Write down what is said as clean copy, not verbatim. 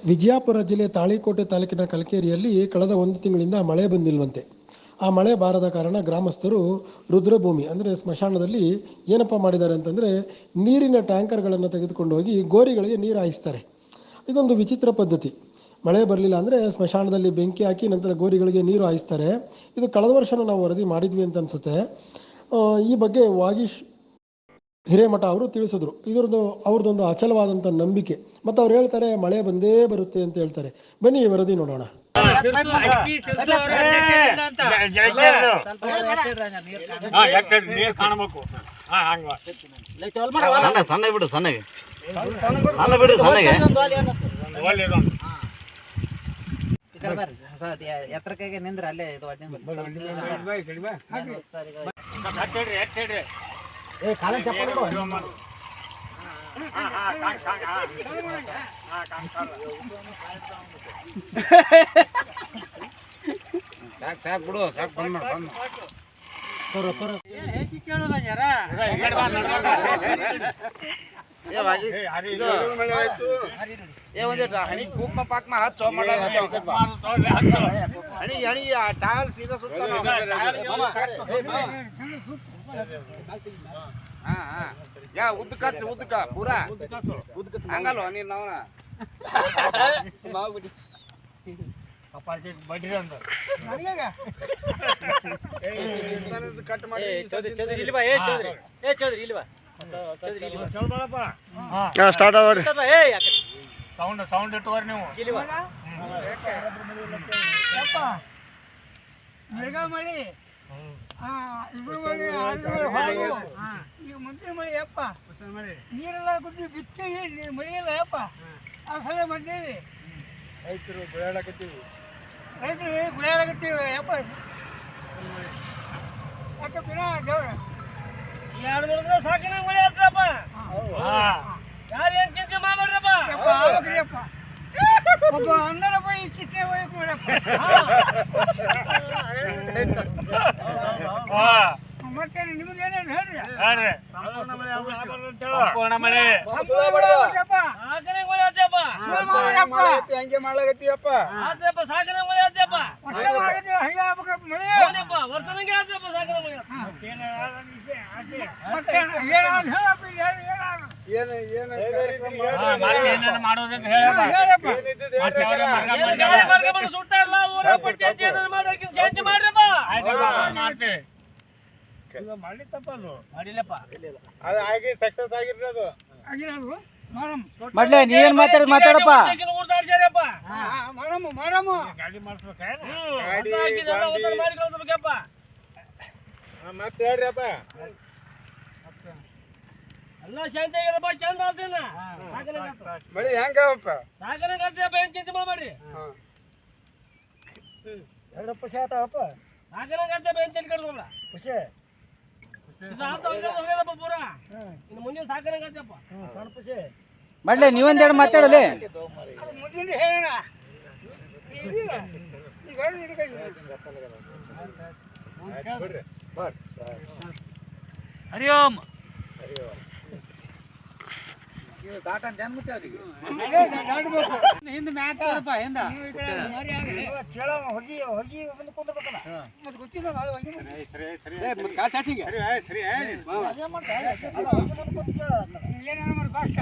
ವಿಜಯಪುರ ಜಿಲ್ಲೆ ತಾಳಿಕೋಟೆ ತಾಲೂಕಿನ ಕಲ್ಕೇರಿಯಲ್ಲಿ ಕಳೆದ 1 ತಿಂಗಳಿಂದ ಮಳೆ ಬಂದಿಲ್ವಂತೆ. ಆ ಮಳೆ ಬಾರದ ಕಾರಣ ಗ್ರಾಮಸ್ಥರು ರುದ್ರಭೂಮಿ ಅಂದರೆ ಸ್ಮಶಾನದಲ್ಲಿ ಏನಪ್ಪ ಮಾಡಿದ್ದಾರೆ ಅಂತಂದರೆ, ನೀರಿನ ಟ್ಯಾಂಕರ್ಗಳನ್ನು ತೆಗೆದುಕೊಂಡು ಹೋಗಿ ಗೋರಿಗಳಿಗೆ ನೀರು ಹಾಯಿಸ್ತಾರೆ. ಇದೊಂದು ವಿಚಿತ್ರ ಪದ್ಧತಿ. ಮಳೆ ಬರಲಿಲ್ಲ ಅಂದರೆ ಸ್ಮಶಾನದಲ್ಲಿ ಬೆಂಕಿ ಹಾಕಿ ನಂತರ ಗೋರಿಗಳಿಗೆ ನೀರು ಹಾಯಿಸ್ತಾರೆ. ಇದು ಕಳೆದ ವರ್ಷವೂ ನಾವು ವರದಿ ಮಾಡಿದ್ವಿ ಅಂತ ಅನಿಸುತ್ತೆ. ಈ ಬಗ್ಗೆ ವಾಗೀಶ್ ಹಿರೇಮಠ ಅವರು ತಿಳಿಸಿದ್ರು. ಅವ್ರದ್ದೊಂದು ಅಚಲವಾದಂಥ ನಂಬಿಕೆ. ಮತ್ತು ಅವ್ರು ಹೇಳ್ತಾರೆ ಮಳೆ ಬಂದೇ ಬರುತ್ತೆ ಅಂತ ಹೇಳ್ತಾರೆ. ಬನ್ನಿ ಈ ವರದಿ ನೋಡೋಣ. ಸಣ್ಣ ಬಿಡು ಸಣ್ಣಗೆ ಸಣ್ಣ ಬಿಡು ಸಣ್ಣಗೆ ಎತ್ತರಕ್ಕೆ ನಿಂದ್ರೆ ಅಲ್ಲೇ ಇದು ಸಾಕು ಬಿಡು ಸಾಕು ಬಂದ್ ಹಣಿ ಕೂಪ್ಮ ಪಾಕ್ಮ ಹತ್ತು ಹಣಿ ಹಣಿ ಟಾಲ್ ಸೀದಾ ಸುತ್ತ ಯಾ ಉದ್ದಕ ಉದ್ದಕ ಪೂರಾ ಹಂಗಲ್ವ ನೀನ್ ನಾವನ ಕಟ್ ಮಾಡಿ ಸ್ಟಾರ್ಟ್ ಆಗ ಸೌಂಡ್ ಇಟ್ಟುವರಿ ನೀವು ಮಳಿ ಈಗ ಮುಂದಿನ ಮಳೆ ಯಪ್ಪ ನೀರೆಲ್ಲ ಕುದ್ದು ಬಿತ್ತೀವಿ, ಮಳೆಯಲ್ಲ ಯಪ್ಪ ಆ ಸಲ ಬಂದೇವಿ. ರೈತರು ಗುಳಾಡಕತ್ತೀವಿ ಯಪ್ಪ. ಯಾಕಪ್ಪ ದೇವ್ರ ಎರಡು ಸಾಕಿನ ಮಳೆ ಆಗ್ತಪ್ಪ. ಯಾರೇನು ಚಿಂತೆ ಮಾಡ್ಬೇಡ್ರಪ್ಪ. ಆಗ್ಬೇಕ್ರಿಯಪ್ಪ. ಒಬ್ಬ ಅಂದರಪ್ಪ ಈ ಕಿತ್ತೆ ಹೋಯಕ್ ನೋಡಪ್ಪ. ಮತ್ತೆ ನಿಮ್ದು ಏನೇನು ಹೇಳ್ರಿ. ಹಂಗೆ ಮಾಡ್ಲಾಗತ್ತೀಯಪ್ಪ. ಸಾಕನೆ ಮಳೆ ಆತಪ್ಪ. ವರ್ಷ ಮಾಡಕತ್ತೀವಿ ಹಂಗೆ ಆಗ್ಬೇಕಪ್ಪ ಮಳೆ. ವರ್ಷನಂಗೆ ಆತಪ್ಪ ಸಾಕನೆ ಮಳೆ. ಮತ್ತೆ ಏನಾದ್ರು ಹೇಳಪ್ಪ. ಮಾಡೋದಂತ ಸುಟ್ಟ ಇಲ್ಲ ಊರ ಪಂಚಾಯತಿ ಏನಾದ್ರು ಮಾಡೋಕೆ ಶಾಂತಿ ಮಾಡ್ರಪ್ಪ. ಮಾಡ್ಲಿತ್ತಪ್ಪ ಅದು ಮಾಡಿಲ್ಲಪ್ಪ. ಅದು ಆಗಿ ಸಕ್ಸಸ್ ಆಗಿರ್ರಿ. ಅದು ಆಗಿರಲ್ವ ಮಾಡ್ಲೆ ನೀ ಏನ್ ಮಾತಾಡಪ್ಪ. ಊರ್ದಾಡ್ಸ್ಯಾರಪ್ಪ. ಮಾಡಮ್ಮ ಗಾಡಿ ಮಾಡಿಸ್ಬೇಕ ಮಾಡಿಕೊಳ್ಬೇಕಪ್ಪ. ಮತ್ತೆ ಹೇಳ್ರಿಪ್ಪ. ಎಲ್ಲ ಶಾಂತಿ ಆಗ್ಯದಪ್ಪ. ಚಂದ ಆತೇನ ಮಳಿ ಹೆಂಗಪ್ಪ ಸಾಗರ ಆತಪ್ಪ. ಏನ್ ಚಿಂತೆ ಮಾಡ್ರಿ. ಎರಡಪ್ಪ ಶಾತಪ್ಪ ಸಾಗರ ಆತಪ್ಪ. ಏನ್ ಚಿಂತೆ ಕಡ್ದಲ್ಲ ಖುಷಿ ಪೂರಾ ಇನ್ನು ಮುಂದಿನ ಸಾಕರ ಆತಪ್ಪ. ಸಣ್ಣ ಖುಷಿ ಮಾಡ್ಲೆ ನೀವೊಂದೆರಡು ಮಾತಾಡಲಿ. ಮುಂದಿನ ಹೇಳೋಣ. ಹರಿ ಓಂ. ಹಿಂದೆ ಮ್ಯಾಟ್ ಹಿಂದ ಹೋಗಿ ಹೋಗಿ ಕುಂದ್ರಬೇಕಲ್ಲ. ಮತ್ತೆ ಗೊತ್ತಿಲ್ಲ ಏನೇನು ಕಷ್ಟ.